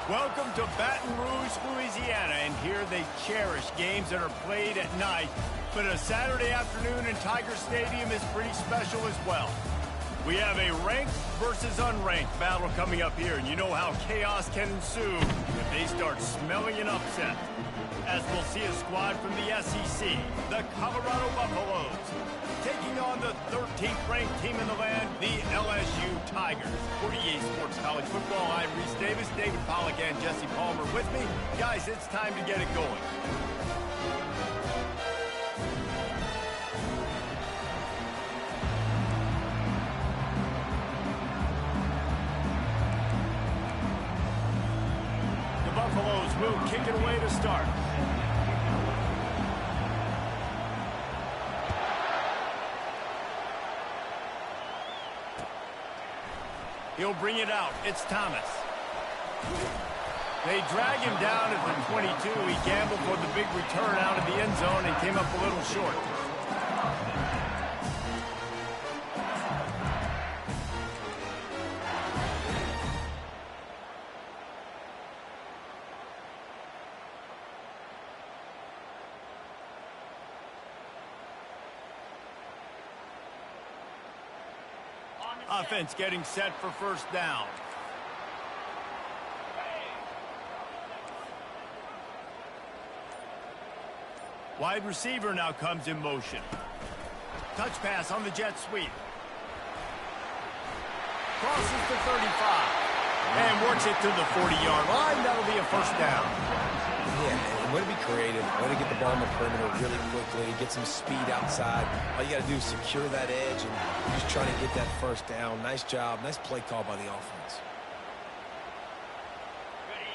Welcome to Baton Rouge, Louisiana, and here they cherish games that are played at night. But a Saturday afternoon in Tiger Stadium is pretty special as well. We have a ranked versus unranked battle coming up here, and you know how chaos can ensue if they start smelling an upset. As we'll see a squad from the SEC, the Colorado Buffaloes, taking on the 13th ranked team in the land, the LSU Tigers. For EA Sports College Football, I'm Reese Davis, David Pollack, and Jesse Palmer with me. Guys, it's time to get it going. The Buffaloes will kick it away to start. He'll bring it out. It's Thomas. They drag him down at the 22. He gambled for the big return out of the end zone and came up a little short. Offense getting set for first down. Wide receiver now comes in motion. Touch pass on the jet sweep. Crosses the 35. And works it to the 40-yard line. That'll be a first down. Yeah, way to be creative, way to get the ball on the perimeter really quickly, get some speed outside. All you got to do is secure that edge and just try to get that first down. Nice job, nice play call by the offense.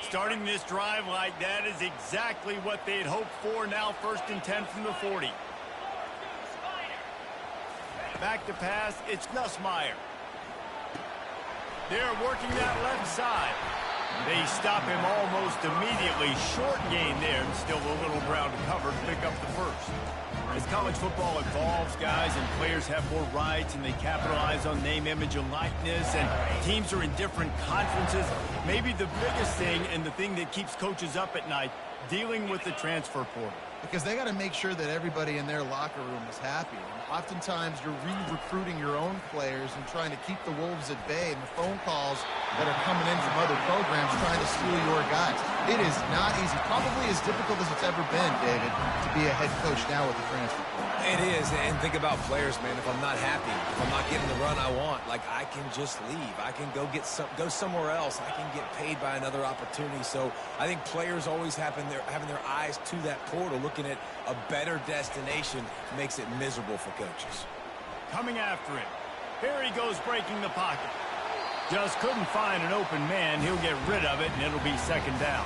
Starting this drive like that is exactly what they'd hoped for. Now 1st and 10 from the 40. Back to pass, it's Nussmeier. They're working that left side. They stop him almost immediately. Short gain there, and still a little ground to cover to pick up the first. As college football evolves, guys, and players have more rights, and they capitalize on name, image, and likeness, and teams are in different conferences, maybe the biggest thing and the thing that keeps coaches up at night, dealing with the transfer portal. Because they got to make sure that everybody in their locker room is happy. And oftentimes you're re-recruiting your own players and trying to keep the wolves at bay, and the phone calls that are coming in from other programs trying to steal your guys. It is not easy. Probably as difficult as it's ever been, David, to be a head coach now with the transfer portal. It is, and think about players, man. If I'm not happy, if I'm not getting the run I want, like, I can just leave. I can go somewhere else. I can get paid by another opportunity. So I think players always having their eyes to that portal, looking at a better destination, makes it miserable for coaches. Coming after it. Here he goes, breaking the pocket. Just couldn't find an open man. He'll get rid of it, and it'll be second down.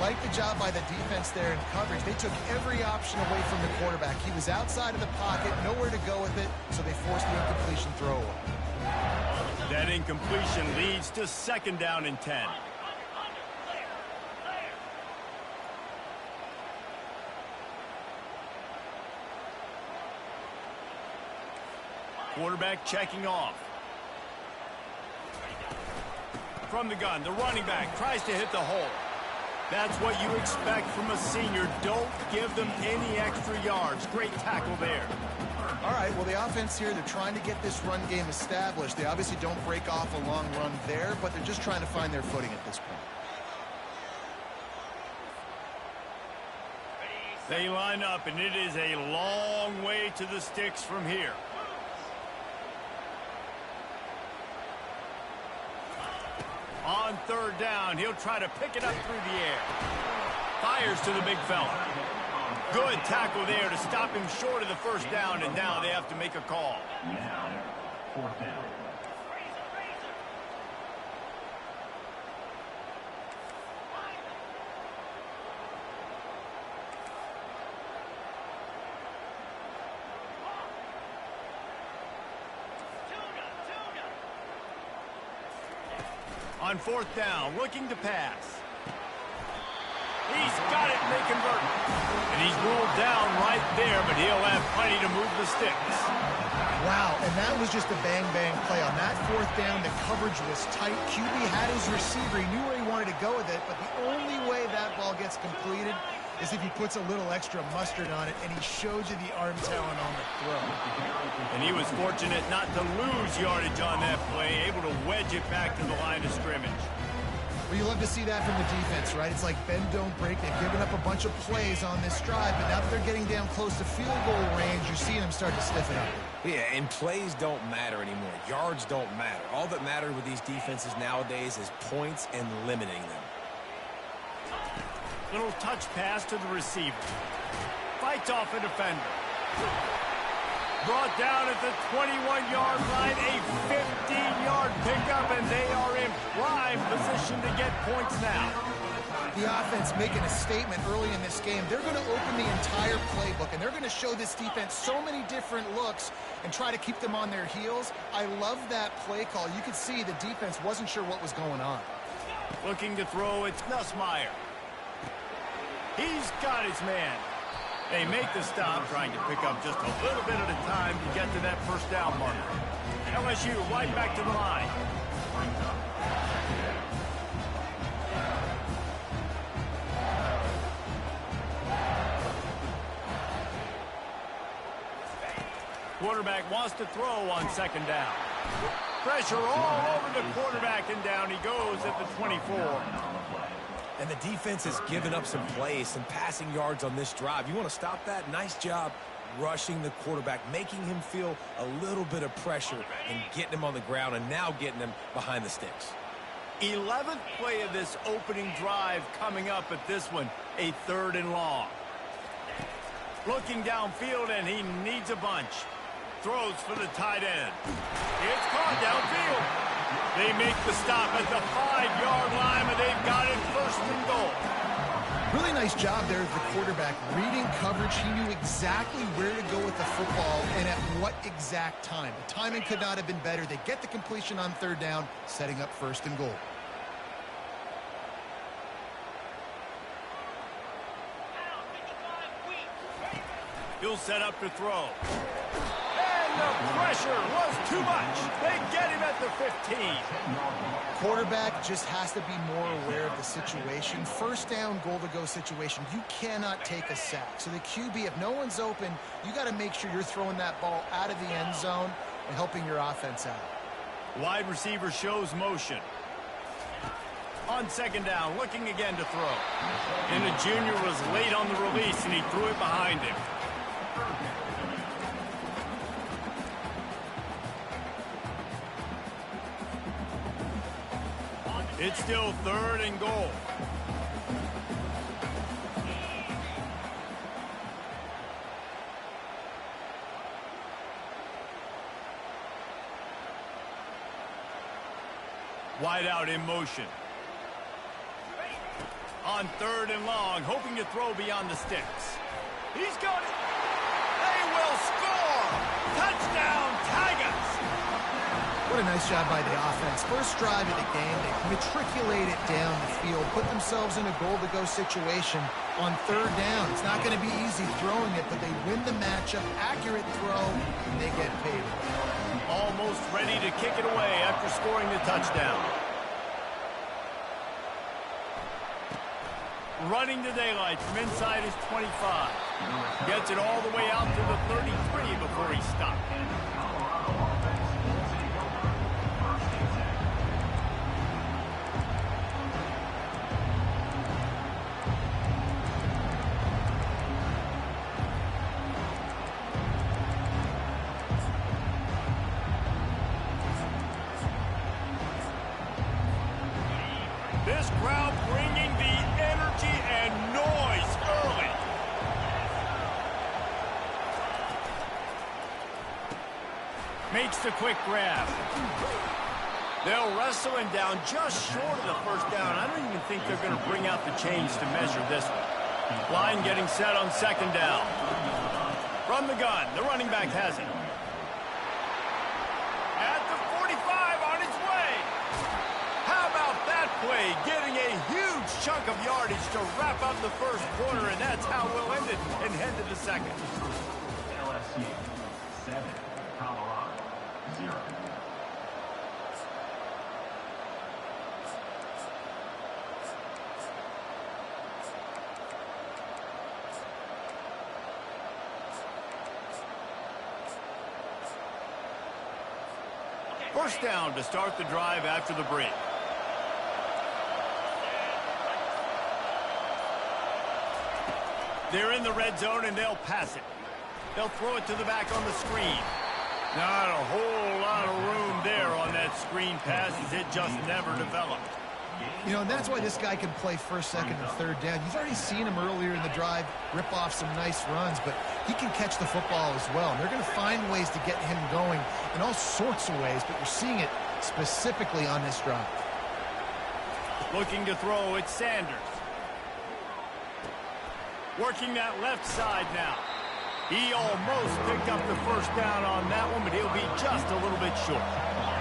Like the job by the defense there in coverage. They took every option away from the quarterback. He was outside of the pocket, nowhere to go with it, so they forced the incompletion throw away. That incompletion leads to second down and 10. Quarterback checking off. From the gun, the running back tries to hit the hole. That's what you expect from a senior. Don't give them any extra yards. Great tackle there. All right, well, the offense here, they're trying to get this run game established. They obviously don't break off a long run there, but they're just trying to find their footing at this point. They line up, and it is a long way to the sticks from here. On third down, he'll try to pick it up through the air. Fires to the big fella. Good tackle there to stop him short of the first down, and now they have to make a call. Now, fourth down. On fourth down, looking to pass. He's got it, and they convert. And he's ruled down right there, but he'll have plenty to move the sticks. Wow, and that was just a bang-bang play. On that fourth down, the coverage was tight. QB had his receiver. He knew where he wanted to go with it, but the only way that ball gets completed is if he puts a little extra mustard on it, and he showed you the arm talent on the throw. And he was fortunate not to lose yardage on that play, able to wedge it back to the line of scrimmage. Well, you love to see that from the defense, right? It's like bend, don't break. They've given up a bunch of plays on this drive, but now that they're getting down close to field goal range, you're seeing them start to stiffen up. Yeah, and plays don't matter anymore. Yards don't matter. All that matters with these defenses nowadays is points and limiting them. Little touch pass to the receiver. Fights off a defender. Brought down at the 21-yard line, a 15-yard pickup, and they are in prime position to get points now. The offense making a statement early in this game. They're going to open the entire playbook, and they're going to show this defense so many different looks and try to keep them on their heels. I love that play call. You could see the defense wasn't sure what was going on. Looking to throw, it's Nussmeier. He's got his man. They make the stop, trying to pick up just a little bit at a time to get to that first down marker. LSU right back to the line. Quarterback wants to throw on second down. Pressure all over the quarterback, and down he goes at the 24. And the defense has given up some plays, some passing yards on this drive. You want to stop that? Nice job rushing the quarterback, making him feel a little bit of pressure and getting him on the ground and now getting him behind the sticks. 11th play of this opening drive coming up at this one, a 3rd and long. Looking downfield, and he needs a bunch. Throws for the tight end. It's caught downfield. They make the stop at the 5-yard line, but they've got it 1st and goal. Really nice job there of the quarterback. Reading coverage, he knew exactly where to go with the football and at what exact time. The timing could not have been better. They get the completion on 3rd down, setting up 1st and goal. He'll set up to throw. And the pressure was too much. They get him at the 15. Quarterback just has to be more aware of the situation. 1st down, goal-to-go situation. You cannot take a sack. So the QB, if no one's open, you got to make sure you're throwing that ball out of the end zone and helping your offense out. Wide receiver shows motion. On 2nd down, looking again to throw. And the junior was late on the release, and he threw it behind him. It's still 3rd and goal. Wide out in motion. On 3rd and long, hoping to throw beyond the sticks. He's got it. They will score. Touchdown, Tigers. What a nice job by the offense. First drive of the game, they matriculate it down the field, put themselves in a goal-to-go situation on 3rd down. It's not going to be easy throwing it, but they win the matchup. Accurate throw, and they get paid. Almost ready to kick it away after scoring the touchdown. Running to daylight from inside his 25. Gets it all the way out to the 33 before he stopped. This crowd bringing the energy and noise early. Makes the quick grab. They'll wrestle him down just short of the 1st down. I don't even think they're going to bring out the chains to measure this one. Line getting set on 2nd down. From the gun, the running back has it. At the 45 on its way. How about that play, getting a huge chunk of yardage yardage to wrap up the first quarter, and that's how we'll end it and head to the second. LSU 7, Colorado 0. First down to start the drive after the break. They're in the red zone, and they'll pass it. They'll throw it to the back on the screen. Not a whole lot of room there on that screen pass, as it just never developed. You know, and that's why this guy can play first, second, and third down. You've already seen him earlier in the drive rip off some nice runs, but he can catch the football as well. And they're going to find ways to get him going in all sorts of ways, but you're seeing it specifically on this drive. Looking to throw, it's Sanders. Working that left side now. He almost picked up the first down on that one, but he'll be just a little bit short.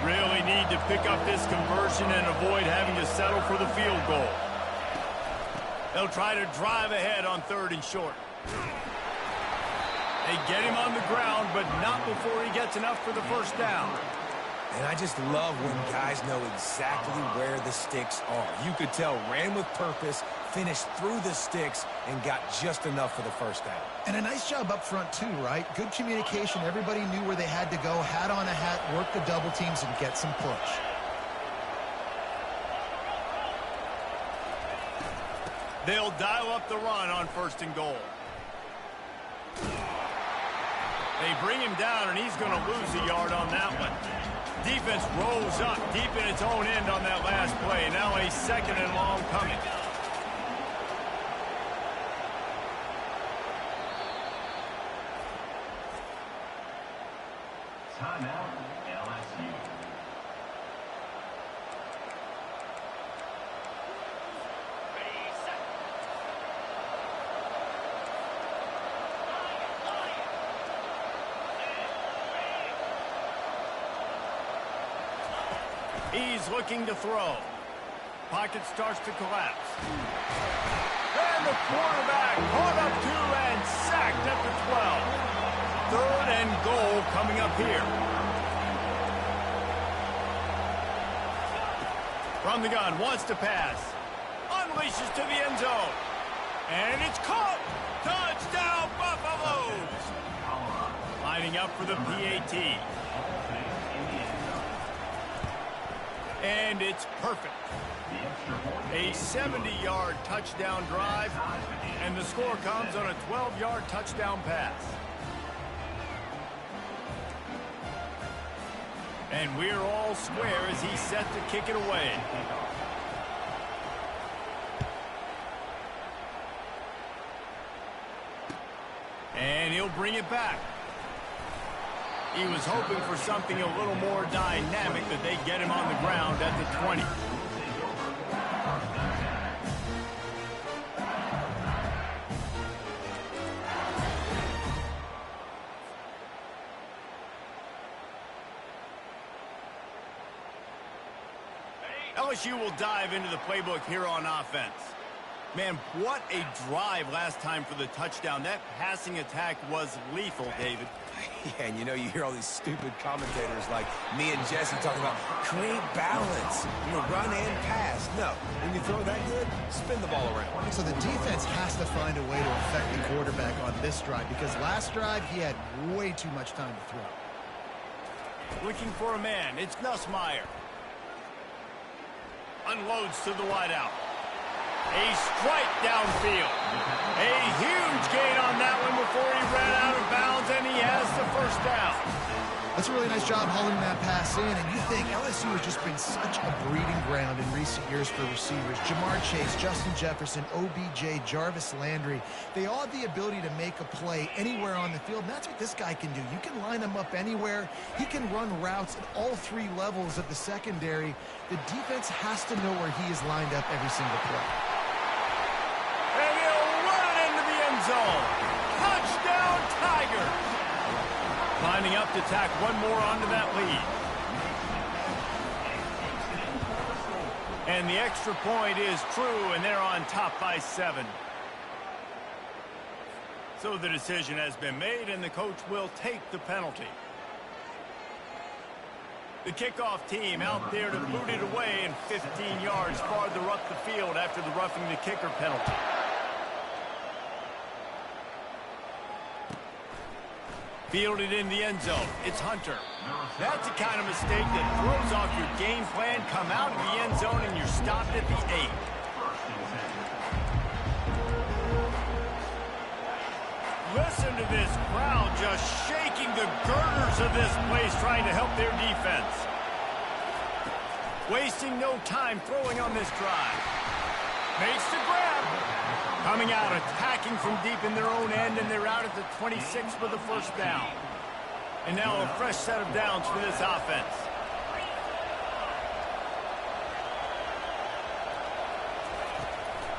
Really need to pick up this conversion and avoid having to settle for the field goal. They'll try to drive ahead on third and short. They get him on the ground, but not before he gets enough for the first down. And I just love when guys know exactly where the sticks are. You could tell, ran with purpose, finished through the sticks, and got just enough for the first down. And a nice job up front, too, right? Good communication. Everybody knew where they had to go, hat on a hat, work the double teams, and get some push. They'll dial up the run on first and goal. They bring him down, and he's going to lose a yard on that one. Defense rolls up deep in its own end on that last play. Now a second and long coming. Timeout, LSU. He's looking to throw. Pocket starts to collapse. And the quarterback caught up to and sacked at the 12. Third and goal coming up here. From the gun, wants to pass. Unleashes to the end zone. And it's caught. Touchdown, Buffaloes. Lining up for the PAT. And it's perfect. A 70-yard touchdown drive, and the score comes on a 12-yard touchdown pass. And we're all square as he's set to kick it away. And he'll bring it back. He was hoping for something a little more dynamic, that they get him on the ground at the 20. LSU will dive into the playbook here on offense. Man, what a drive last time for the touchdown. That passing attack was lethal, David. Yeah, and you know, you hear all these stupid commentators like me and Jesse talking about create balance, run and pass. No, when you throw that good, spin the ball around. So the defense has to find a way to affect the quarterback on this drive, because last drive he had way too much time to throw. Looking for a man. It's Nussmeier. Unloads to the wideout. A strike downfield. A huge gain on that one before he ran out of bounds, and he has the first down. That's a really nice job hauling that pass in, and you think LSU has just been such a breeding ground in recent years for receivers. Jamar Chase, Justin Jefferson, OBJ, Jarvis Landry. They all have the ability to make a play anywhere on the field, and that's what this guy can do. You can line him up anywhere. He can run routes at all three levels of the secondary. The defense has to know where he is lined up every single play. And he'll run it into the end zone. Touchdown, Tigers. Lining up to tack one more onto that lead. And the extra point is true, and they're on top by 7. So the decision has been made, and the coach will take the penalty. The kickoff team out there to boot it away and 15 yards farther up the field after the roughing the kicker penalty. Fielded in the end zone. It's Hunter. That's the kind of mistake that throws off your game plan. Come out of the end zone and you're stopped at the 8. Listen to this crowd just shaking the girders of this place trying to help their defense. Wasting no time throwing on this drive. Makes the grab. Coming out, attacking from deep in their own end, and they're out at the 26 for the first down. And now a fresh set of downs for this offense.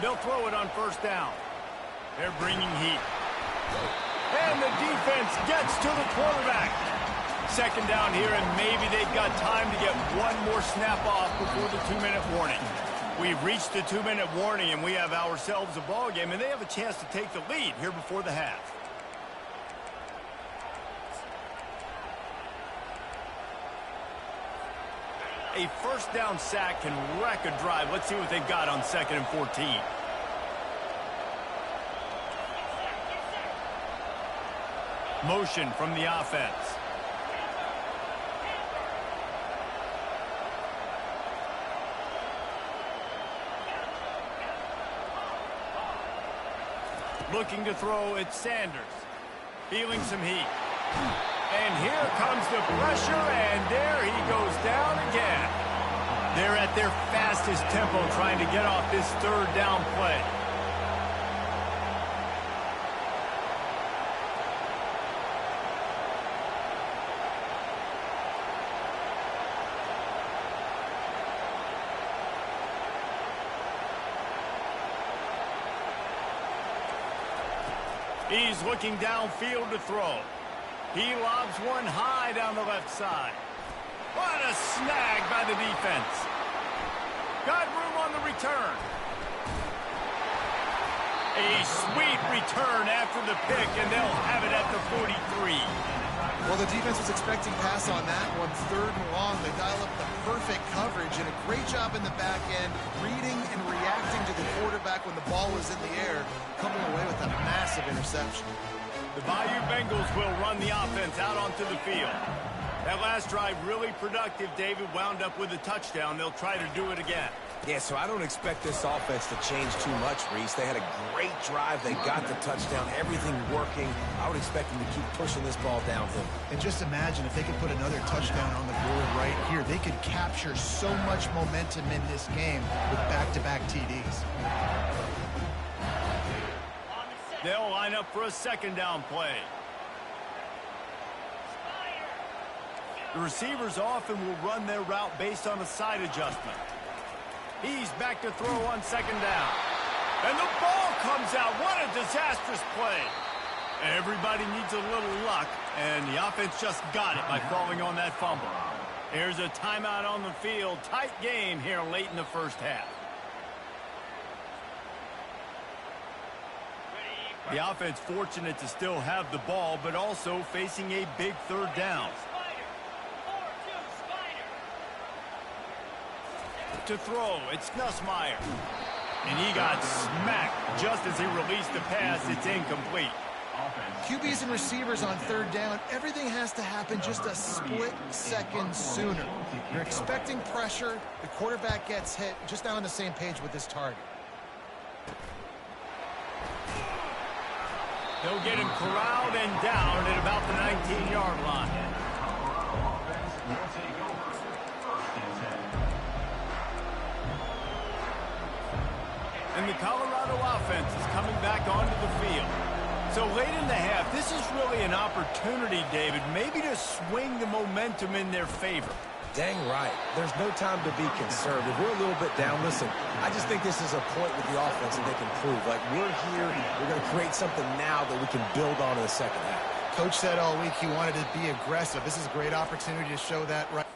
They'll throw it on first down. They're bringing heat. And the defense gets to the quarterback. Second down here, and maybe they've got time to get one more snap off before the 2-minute warning. We've reached the 2-minute warning, and we have ourselves a ball game, and they have a chance to take the lead here before the half. A first down sack can wreck a drive. Let's see what they've got on 2nd and 14. Motion from the offense. Looking to throw, it's Sanders. Feeling some heat. And here comes the pressure, and there he goes down again. They're at their fastest tempo trying to get off this third down play. He's looking downfield to throw. He lobs one high down the left side. What a snag by the defense. Got room on the return. A sweet return after the pick, and they'll have it at the 43. Well, the defense was expecting pass on that one. 3rd and long. They dial up the perfect coverage and a great job in the back end, reading and reacting to the quarterback when the ball was in the air, coming away with a massive interception. The Bayou Bengals will run the offense out onto the field. That last drive really productive. David wound up with a touchdown. They'll try to do it again. Yeah, so I don't expect this offense to change too much, Reese. They had a great drive. They got the touchdown. Everything working. I would expect them to keep pushing this ball downhill. And just imagine if they could put another touchdown on the board right here. They could capture so much momentum in this game with back-to-back TDs. They'll line up for a 2nd down play. The receivers often will run their route based on a side adjustment. He's back to throw on 2nd down. And the ball comes out. What a disastrous play. Everybody needs a little luck, and the offense just got it by falling on that fumble. Here's a timeout on the field. Tight game here late in the first half. The offense fortunate to still have the ball, but also facing a big 3rd down. To throw, it's Nussmeier. And he got smacked just as he released the pass. It's incomplete. QBs and receivers on 3rd down, everything has to happen just a split second sooner. You're expecting pressure, the quarterback gets hit, just not on the same page with his target. They'll get him corralled and down at about the 19-yard line. And the Colorado offense is coming back onto the field. So late in the half, this is really an opportunity, David, maybe to swing the momentum in their favor. Dang right. There's no time to be concerned. If we're a little bit down, listen, I just think this is a point with the offense that they can prove. Like, we're here, we're going to create something now that we can build on in the second half. Coach said all week he wanted to be aggressive. This is a great opportunity to show that right.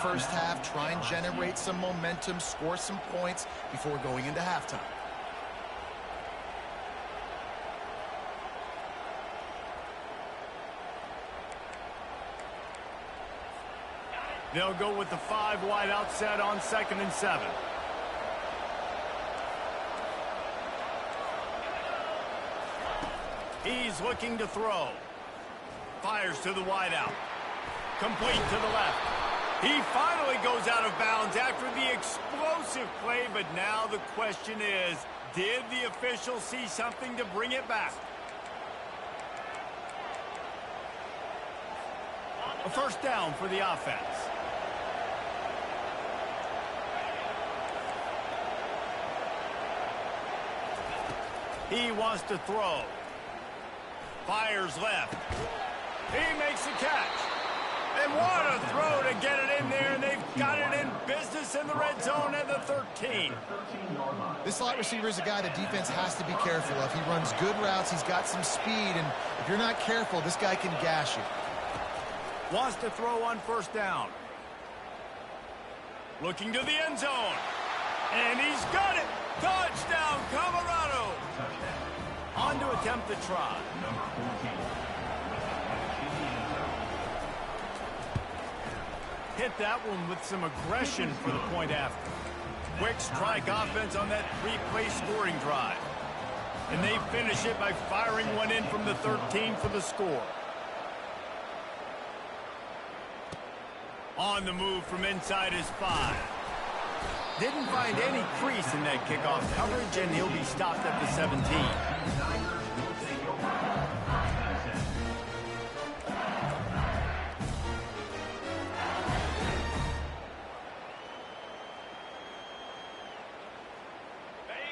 first half, try and generate some momentum, score some points before going into halftime. They'll go with the 5 wide out set on 2nd and 7. He's looking to throw. Fires to the wide out. Complete to the left. He finally goes out of bounds after the explosive play, but now the question is, did the official see something to bring it back? A first down for the offense. He wants to throw. Fires left. He makes the catch. And what a throw to get it in there, and they've got it in business in the red zone at the 13. This slot receiver is a guy the defense has to be careful of. He runs good routes. He's got some speed, and if you're not careful, this guy can gash you. Wants to throw on first down. Looking to the end zone. And he's got it. Touchdown, Colorado. On to attempt the try. Hit that one with some aggression for the point after. Quick strike offense on that 3-play scoring drive. And they finish it by firing one in from the 13 for the score. On the move from inside his 5. Didn't find any crease in that kickoff coverage, and he'll be stopped at the 17.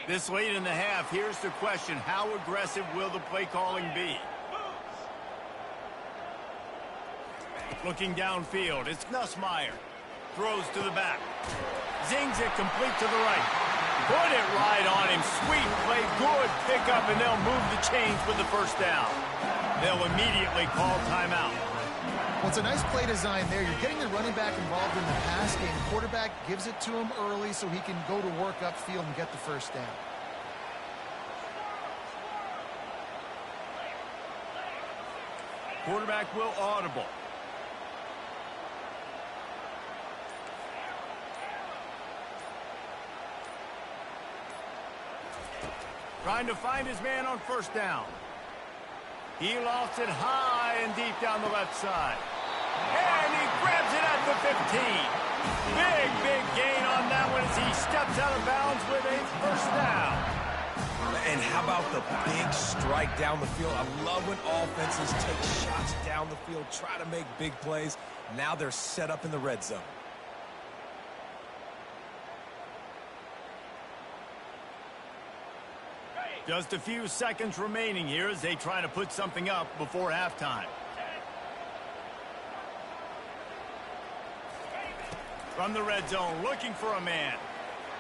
This late in the half, here's the question. How aggressive will the play calling be? Looking downfield, it's Nussmeier. Throws to the back. Zings it complete to the right. Put it right on him. Sweet play, good pickup, and they'll move the chains with the first down. They'll immediately call timeout. Well, it's a nice play design there. You're getting the running back involved in the pass game. Quarterback gives it to him early so he can go to work upfield and get the first down. Quarterback will audible. Trying to find his man on first down. He lofts it high and deep down the left side. And he grabs it at the 15. Big gain on that one as he steps out of bounds with a first down. And how about the big strike down the field? I love when offenses take shots down the field, try to make big plays. Now they're set up in the red zone. Just a few seconds remaining here as they try to put something up before halftime. From the red zone, looking for a man.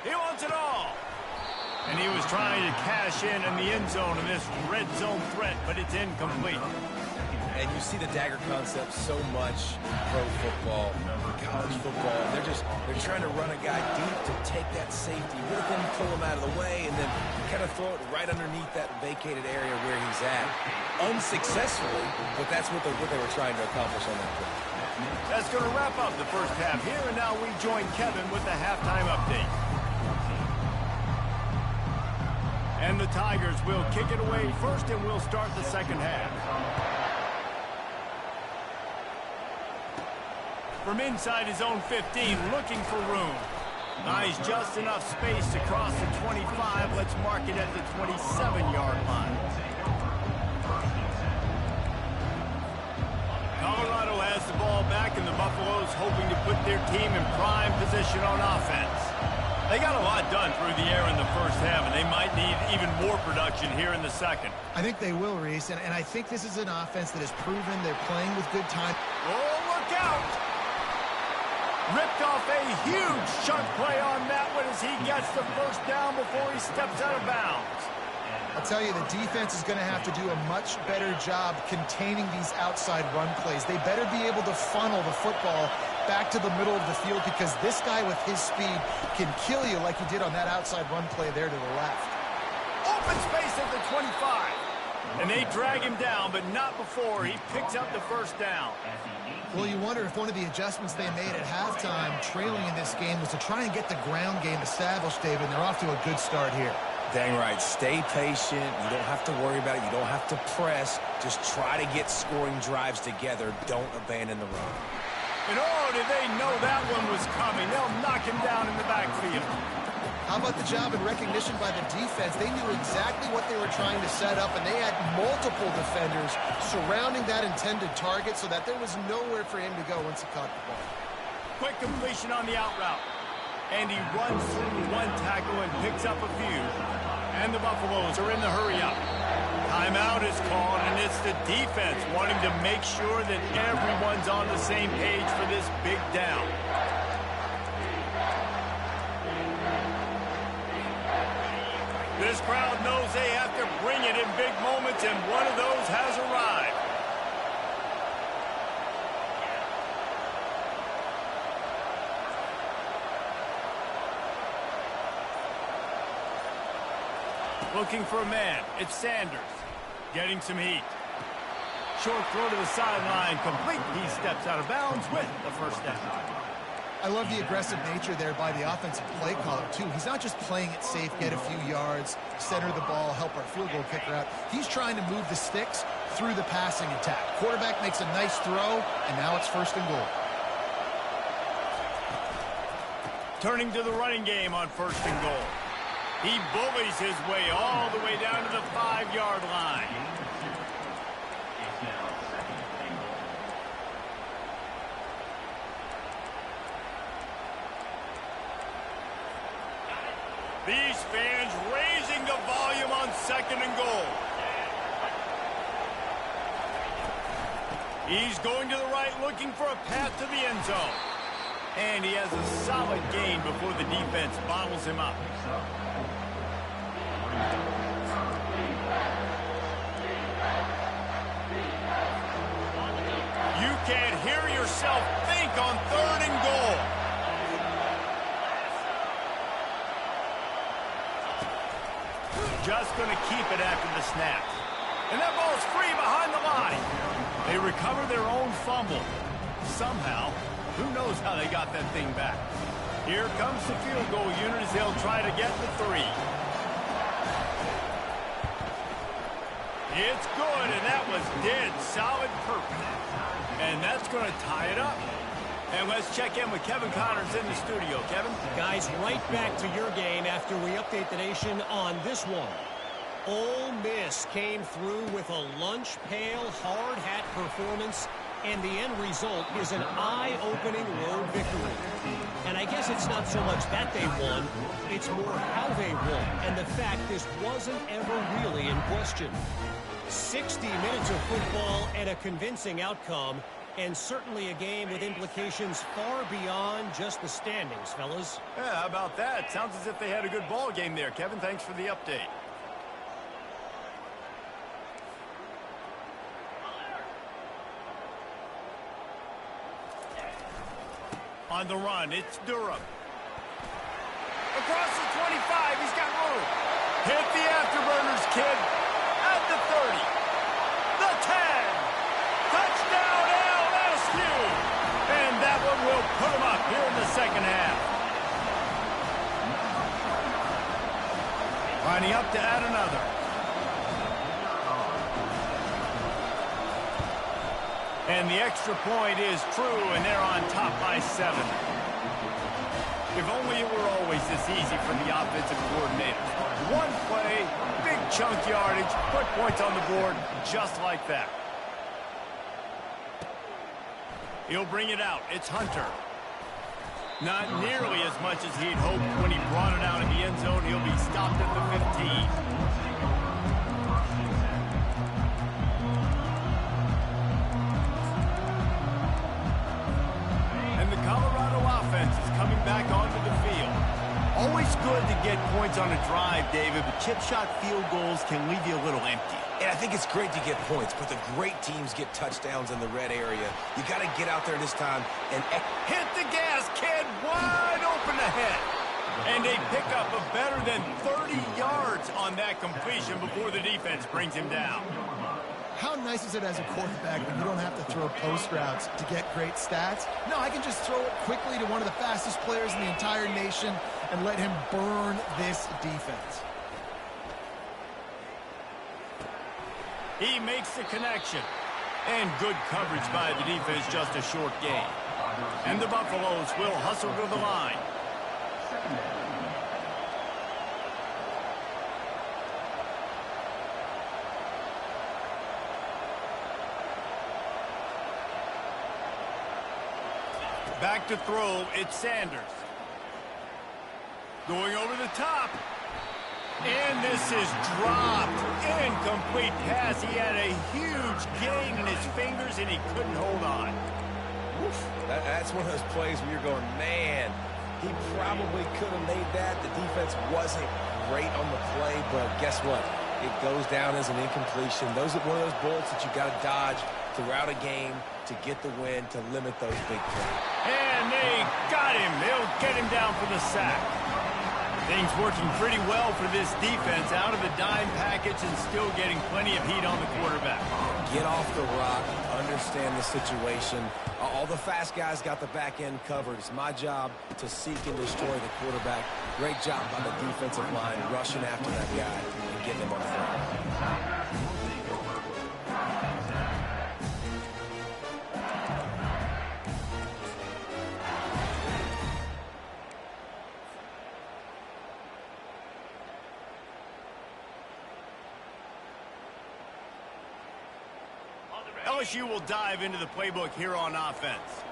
He wants it all. And he was trying to cash in the end zone in this red zone threat, but it's incomplete. And you see the dagger concept so much in pro football, college football. They're trying to run a guy deep to take that safety with him, pull him out of the way, and then kind of throw it right underneath that vacated area where he's at. Unsuccessfully, but that's what they were trying to accomplish on that play. That's going to wrap up the first half here, and now we join Kevin with the halftime update. And the Tigers will kick it away first, and we'll start the second half. From inside his own 15, looking for room. Nice, just enough space to cross the 25. Let's mark it at the 27-yard line. Colorado has the ball back, and the Buffaloes hoping to put their team in prime position on offense. They got a lot done through the air in the first half, and they might need even more production here in the second. I think they will, Reese, and I think this is an offense that has proven they're playing with good time. Oh, look out! Ripped off a huge chunk play on that one as he gets the first down before he steps out of bounds. I'll tell you, the defense is going to have to do a much better job containing these outside run plays. They better be able to funnel the football back to the middle of the field because this guy with his speed can kill you like he did on that outside run play there to the left. Open space at the 25. And they drag him down, but not before he picks up the first down. Well, you wonder if one of the adjustments they made at halftime, trailing in this game, was to try and get the ground game established, David, and they're off to a good start here. Dang right. Stay patient. You don't have to worry about it. You don't have to press. Just try to get scoring drives together. Don't abandon the run. And oh, did they know that one was coming. They'll knock him down in the backfield. How about the job and recognition by the defense? They knew exactly what they were trying to set up, and they had multiple defenders surrounding that intended target so that there was nowhere for him to go once he caught the ball. Quick completion on the out route. And he runs through one tackle and picks up a few. And the Buffaloes are in the hurry-up. Timeout is called, and it's the defense wanting to make sure that everyone's on the same page for this big down. This crowd knows they have to bring it in big moments, and one of those has arrived. Looking for a man. It's Sanders. Getting some heat. Short throw to the sideline. Complete. He steps out of bounds with the first down. I love the aggressive nature there by the offensive play caller, too. He's not just playing it safe, get a few yards, center the ball, help our field goal kicker out. He's trying to move the sticks through the passing attack. Quarterback makes a nice throw, and now it's 1st and goal. Turning to the running game on 1st and goal. He bullies his way all the way down to the 5-yard line. These fans raising the volume on 2nd and goal. He's going to the right, looking for a path to the end zone. And he has a solid gain before the defense bottles him up. You can't hear yourself think on 3rd and goal. Just going to keep it after the snap. And that ball's free behind the line. They recover their own fumble. Somehow, who knows how they got that thing back. Here comes the field goal unit as they'll try to get the 3. It's good, and that was dead solid purpose. And that's going to tie it up. And let's check in with Kevin Connors in the studio. Kevin? Guys, right back to your game after we update the nation on this one. Ole Miss came through with a lunch pail, hard hat performance, and the end result is an eye-opening road victory. And I guess it's not so much that they won, it's more how they won, and the fact this wasn't ever really in question. 60 minutes of football and a convincing outcome, and certainly a game with implications far beyond just the standings, fellas. Yeah, how about that? Sounds as if they had a good ball game there. Kevin, thanks for the update. On the run, it's Durham. Across the 25, he's got room. Hit the afterburners, kid. At the 30. The 10. Touchdown, LSU. And that one will put him up here in the 2nd half. Lining up to add another. And the extra point is true, and they're on top by 7. If only it were always this easy for the offensive coordinator. One play, big chunk yardage, put points on the board just like that. He'll bring it out. It's Hunter. Not nearly as much as he'd hoped when he brought it out in the end zone. He'll be stopped at the 15. Coming back onto the field. Always good to get points on a drive, David, but chip shot field goals can leave you a little empty. And I think it's great to get points, but the great teams get touchdowns in the red area. You got to get out there this time and hit the gas, kid. Wide open ahead. And a pickup of better than 30 yards on that completion before the defense brings him down. How nice is it as a quarterback when you don't have to throw post routes to get great stats? No, I can just throw it quickly to one of the fastest players in the entire nation and let him burn this defense. He makes the connection. And good coverage by the defense, just a short gain. And the Buffaloes will hustle to the line. Back to throw, it's Sanders. Going over the top. And this is dropped. Incomplete pass. He had a huge gain in his fingers, and he couldn't hold on. Oof. That's one of those plays where you're going, man, he probably could have made that. The defense wasn't great on the play, but guess what? It goes down as an incompletion. Those are one of those bullets that you got to dodge throughout a game to get the win, to limit those big plays. And they got him. They'll get him down for the sack. Things working pretty well for this defense, out of the dime package and still getting plenty of heat on the quarterback. Get off the rock, understand the situation. All the fast guys got the back end covered. It's my job to seek and destroy the quarterback. Great job by the defensive line, rushing after that guy and getting him on the front. LSU will dive into the playbook here on offense.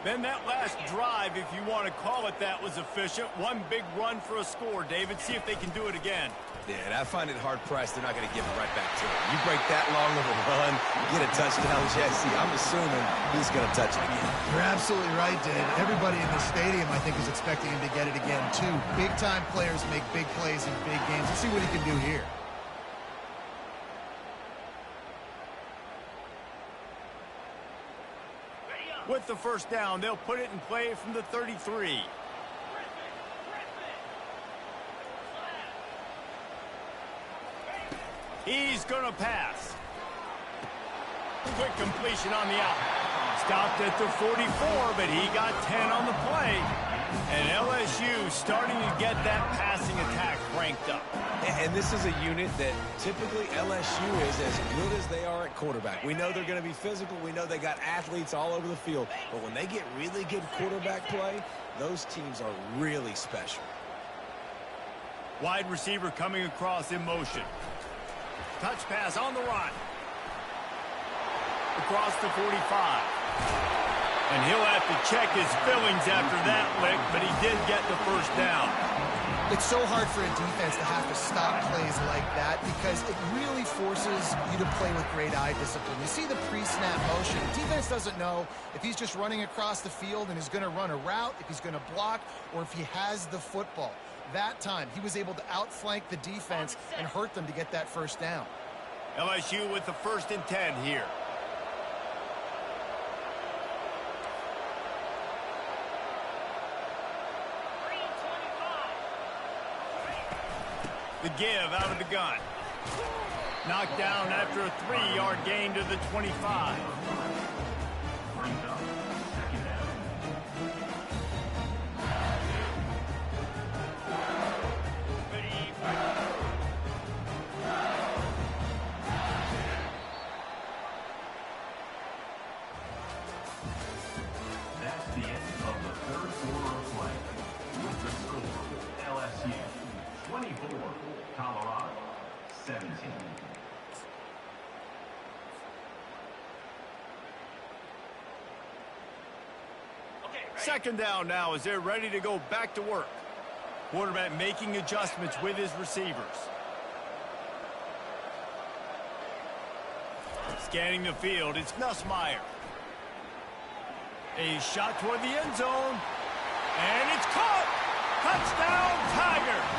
Then that last drive, if you want to call it that, was efficient. One big run for a score. David, see if they can do it again. Yeah, and I find it hard-pressed. They're not going to give it right back to him. You break that long of a run, get a touchdown, Jesse, I'm assuming he's going to touch it again. You're absolutely right, Dave. Everybody in the stadium, I think, is expecting him to get it again, too. Big-time players make big plays in big games. Let's see what he can do here. With the first down, they'll put it in play from the 33. He's going to pass. Quick completion on the out. Stopped at the 44, but he got 10 on the play. And LSU starting to get that passing attack cranked up. And this is a unit that typically LSU is as good as they are at quarterback. We know they're going to be physical. We know they got athletes all over the field. But when they get really good quarterback play, those teams are really special. Wide receiver coming across in motion. Touch pass on the run. Across the 45. And he'll have to check his fillings after that lick, but he did get the first down. It's so hard for a defense to have to stop plays like that because it really forces you to play with great eye discipline. You see the pre-snap motion. The defense doesn't know if he's just running across the field and is going to run a route, if he's going to block, or if he has the football. That time, he was able to outflank the defense and hurt them to get that first down. LSU with the 1st and 10 here. The give out of the gun. Knocked down after a 3-yard gain to the 25. That's the end of the third quarter of play. With the score, LSU 24, Colorado 17. Second down now as they're ready to go back to work. Quarterback making adjustments with his receivers. Scanning the field, it's Nussmeier. A shot toward the end zone. And it's caught! Touchdown, Tigers!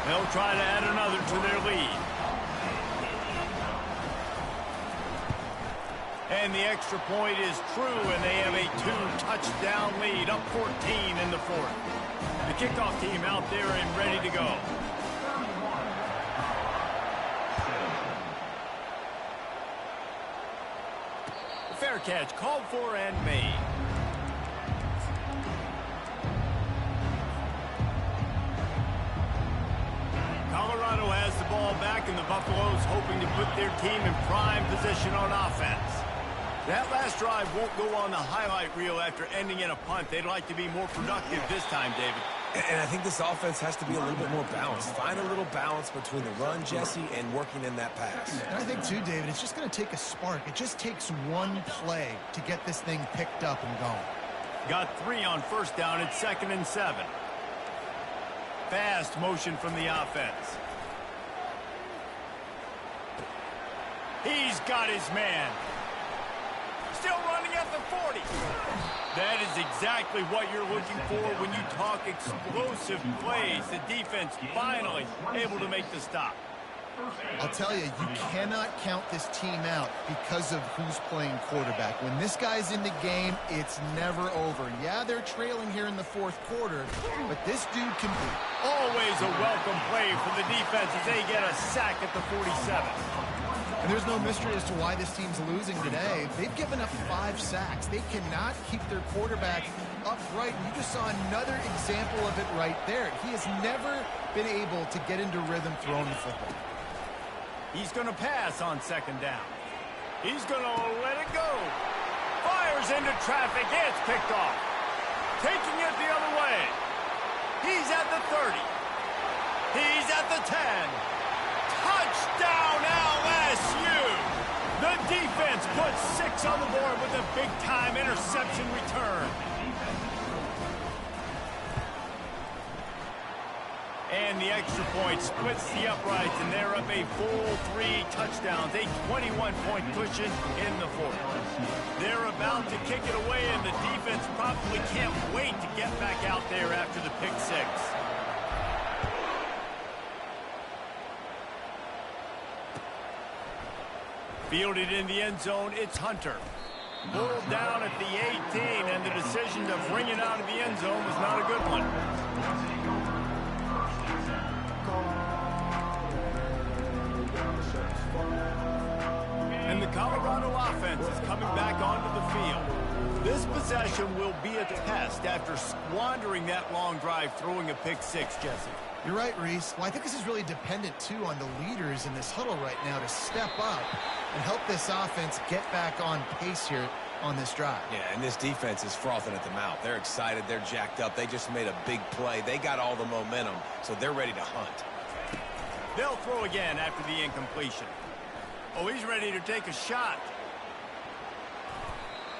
They'll try to add another to their lead. And the extra point is true, and they have a 2-touchdown lead, up 14 in the fourth. The kickoff team out there and ready to go. Fair catch called for and made. Colorado has the ball back, and the Buffaloes hoping to put their team in prime position on offense. That last drive won't go on the highlight reel after ending in a punt. They'd like to be more productive this time, David. And I think this offense has to be a little bit more balanced. Find a little balance between the run, Jesse, and working in that pass. And I think, too, David, it's just going to take a spark. It just takes one play to get this thing picked up and going. Got 3 on first down. It's 2nd and 7. Fast motion from the offense. He's got his man. Still running at the 40. That is exactly what you're looking for when you talk explosive plays. The defense finally able to make the stop. I'll tell you, you cannot count this team out because of who's playing quarterback. When this guy's in the game, it's never over. Yeah, they're trailing here in the fourth quarter, but this dude can be. Always a welcome play for the defense as they get a sack at the 47. And there's no mystery as to why this team's losing today. They've given up 5 sacks. They cannot keep their quarterback upright. And you just saw another example of it right there. He has never been able to get into rhythm throwing the football. He's going to pass on 2nd down. He's going to let it go. Fires into traffic. It's picked off. Taking it the other way. He's at the 30. He's at the 10. Touchdown LSU! The defense puts 6 on the board with a big-time interception return. And the extra point splits the uprights, and they're up a full 3 touchdowns, a 21-point cushion in the fourth. They're about to kick it away, and the defense probably can't wait to get back out there after the pick 6. Fielded in the end zone, it's Hunter. Pulled down at the 18, and the decision to bring it out of the end zone was not a good one. And the Colorado offense is coming back onto the field. This possession will be a test after squandering that long drive throwing a pick 6, Jesse. You're right, Reese. Well, I think this is really dependent, too, on the leaders in this huddle right now to step up and help this offense get back on pace here on this drive. Yeah, and this defense is frothing at the mouth. They're excited. They're jacked up. They just made a big play. They got all the momentum, so they're ready to hunt. They'll throw again after the incompletion. Oh, he's ready to take a shot.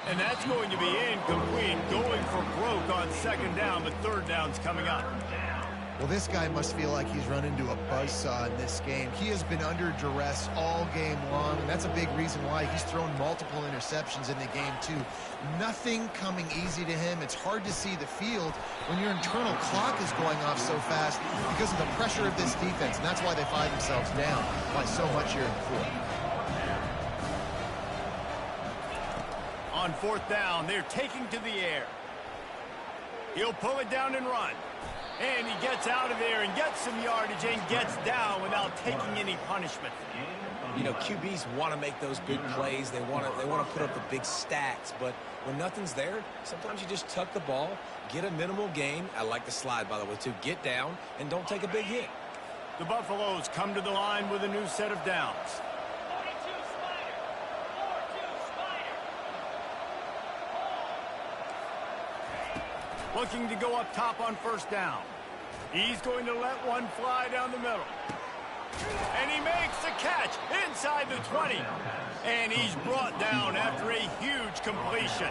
And that's going to be incomplete, going for broke on 2nd down, but 3rd down's coming up. Well, this guy must feel like he's run into a buzzsaw in this game. He has been under duress all game long, and that's a big reason why he's thrown multiple interceptions in the game, too. Nothing coming easy to him. It's hard to see the field when your internal clock is going off so fast because of the pressure of this defense, and that's why they find themselves down by so much here in the fourth. On 4th down, they're taking to the air. He'll pull it down and run. And he gets out of there and gets some yardage and gets down without taking any punishment. You know, QBs want to make those big plays. They want to put up the big stats. But when nothing's there, sometimes you just tuck the ball, get a minimal gain. I like the slide, by the way, too. Get down and don't take a big hit. The Buffaloes come to the line with a new set of downs. Looking to go up top on 1st down. He's going to let one fly down the middle. And he makes the catch inside the 20. And he's brought down after a huge completion.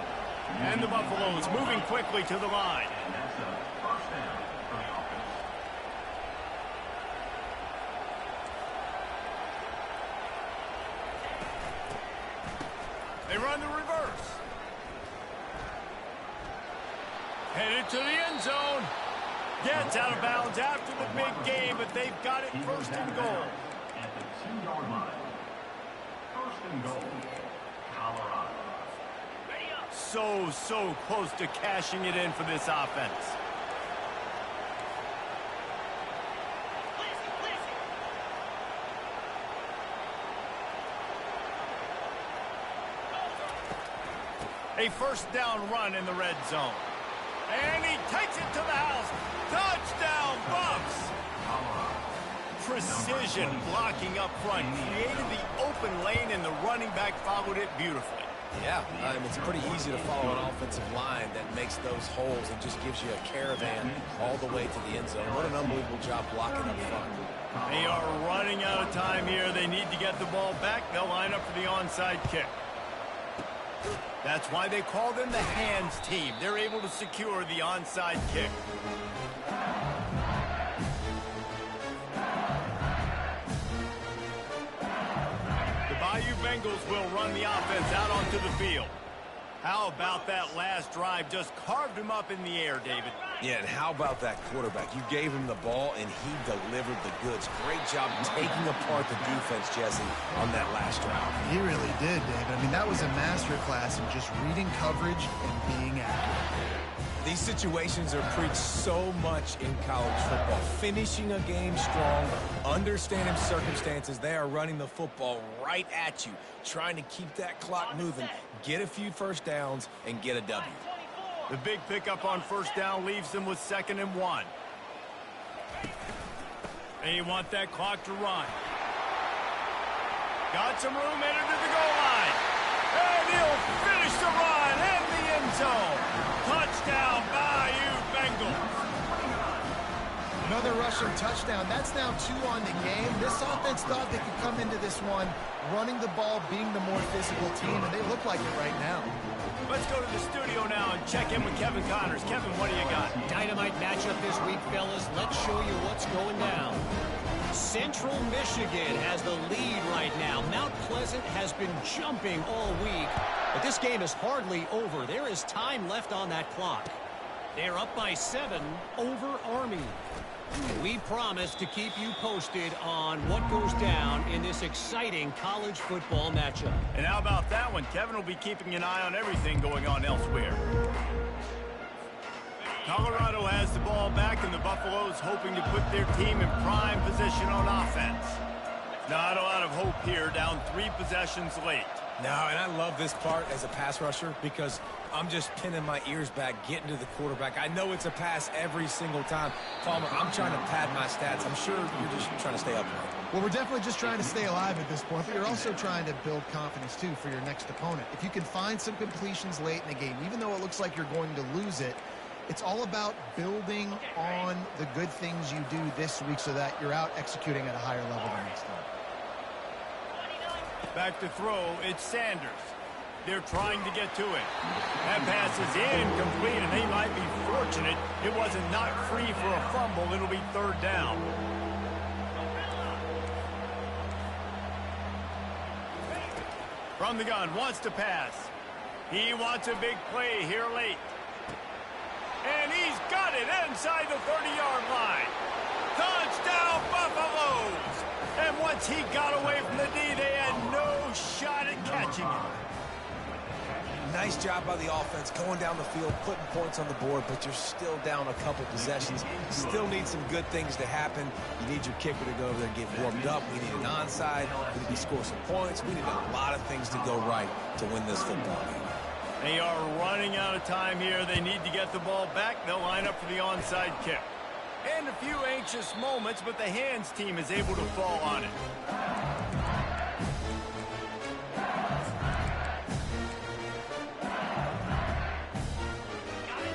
And the Buffaloes moving quickly to the line. They run the reverse. Headed to the end zone. Gets out of bounds after the big game, but they've got it 1st and goal. At the 2-yard line. 1st and goal, Colorado. so close to cashing it in for this offense. A first down run in the red zone. And he takes it to the house. Touchdown, Bucks! Precision blocking up front. Created the open lane, and the running back followed it beautifully. Yeah, it's pretty easy to follow an offensive line that makes those holes and just gives you a caravan all the way to the end zone. What an unbelievable job blocking up front. They are running out of time here. They need to get the ball back. They'll line up for the onside kick. That's why they call them the hands team. They're able to secure the onside kick. The Bayou Bengals will run the offense out onto the field. How about that last drive? Just carved him up in the air, David. Yeah, and how about that quarterback? You gave him the ball, and he delivered the goods. Great job taking apart the defense, Jesse, on that last drive. He really did, David. I mean, that was a masterclass in just reading coverage and being accurate. These situations are preached so much in college football. Finishing a game strong, understanding circumstances. They are running the football right at you, trying to keep that clock moving, get a few first downs, and get a W. The big pickup on first down leaves them with 2nd and 1. They want that clock to run. Got some room, entered to the goal line. And he'll finish the run in the end zone. Touchdown, Bayou Bengals. Another rushing touchdown. That's now 2 on the game. This offense thought they could come into this one running the ball, being the more physical team, and they look like it right now. Let's go to the studio now and check in with Kevin Connors. Kevin, what do you got? Dynamite matchup this week, fellas. Let's show you what's going down. Central Michigan has the lead right now. Mount Pleasant has been jumping all week, but this game is hardly over. There is time left on that clock. They're up by 7 over Army. We promise to keep you posted on what goes down in this exciting college football matchup. And how about that one? Kevin will be keeping an eye on everything going on elsewhere. Colorado has the ball back, and the Buffaloes hoping to put their team in prime position on offense. Not a lot of hope here, down 3 possessions late. No, and I love this part as a pass rusher because I'm just pinning my ears back, getting to the quarterback. I know it's a pass every single time. Palmer, I'm trying to pad my stats. I'm sure you're just trying to stay upright. Well, we're definitely just trying to stay alive at this point, but you're also trying to build confidence, too, for your next opponent. If you can find some completions late in the game, even though it looks like you're going to lose it, it's all about building on the good things you do this week so that you're out executing at a higher level the next time. Back to throw, it's Sanders. They're trying to get to it. That pass is incomplete, and they might be fortunate it wasn't knocked free for a fumble. It'll be 3rd down. From the gun, wants to pass. He wants a big play here late. And he's got it inside the 30-yard line. Touchdown, Buffaloes! And once he got away from the D, they had no shot at catching him. Nice job by the offense going down the field, putting points on the board, but you're still down a couple possessions. Still need some good things to happen. You need your kicker to go over there and get warmed up. We need an onside. We need to score some points. We need a lot of things to go right to win this football game. They are running out of time here. They need to get the ball back. They'll line up for the onside kick. And a few anxious moments, but the hands team is able to fall on it.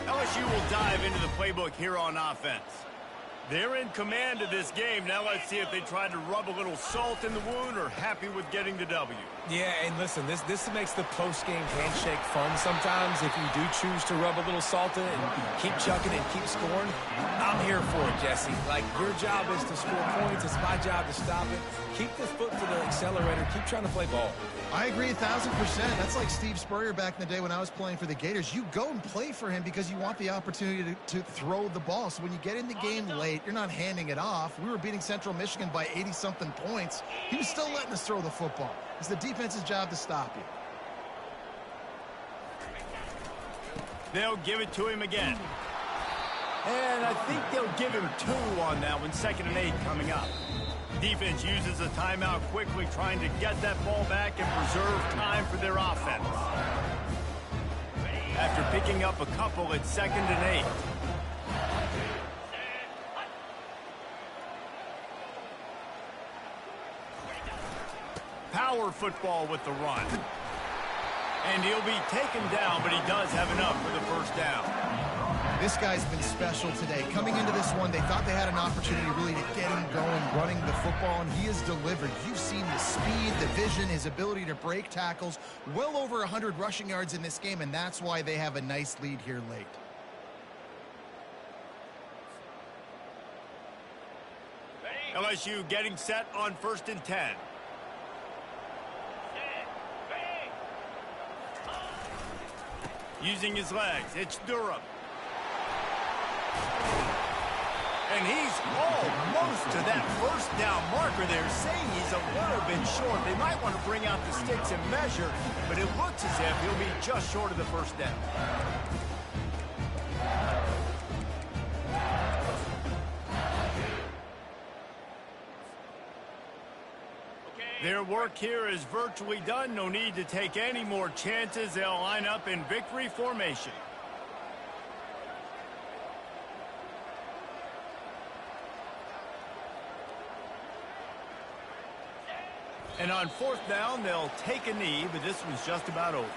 LSU will dive into the playbook here on offense. They're in command of this game. Now let's see if they try to rub a little salt in the wound or happy with getting the W. Yeah, and listen, this makes the post-game handshake fun sometimes. If you do choose to rub a little salt in it and keep chucking and keep scoring, I'm here for it, Jesse. Like, your job is to score points. It's my job to stop it. Keep the foot to the accelerator. Keep trying to play ball. I agree 1,000%. That's like Steve Spurrier back in the day when I was playing for the Gators. You go and play for him because you want the opportunity to throw the ball. So when you get in the game late, you're not handing it off. We were beating Central Michigan by 80-something points. He was still letting us throw the football. It's the defense's job to stop you. They'll give it to him again. And I think they'll give him 2 on that one. 2nd and 8 coming up. Defense uses a timeout quickly, trying to get that ball back and preserve time for their offense. After picking up a couple, it's 2nd and 8. Power football with the run. And he'll be taken down, but he does have enough for the first down. This guy's been special today. Coming into this one, they thought they had an opportunity really to get him going, running the football, and he has delivered. You've seen the speed, the vision, his ability to break tackles. Well over 100 rushing yards in this game, and that's why they have a nice lead here late. LSU getting set on 1st and 10. Using his legs, it's Durham. And he's almost to that first down marker there, saying he's a little bit short. They might want to bring out the sticks and measure, but it looks as if he'll be just short of the first down. Their work here is virtually done. No need to take any more chances. They'll line up in victory formation. And on 4th down, they'll take a knee, but this one's just about over.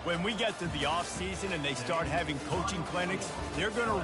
When we get to the off season and they start having coaching clinics, they're going to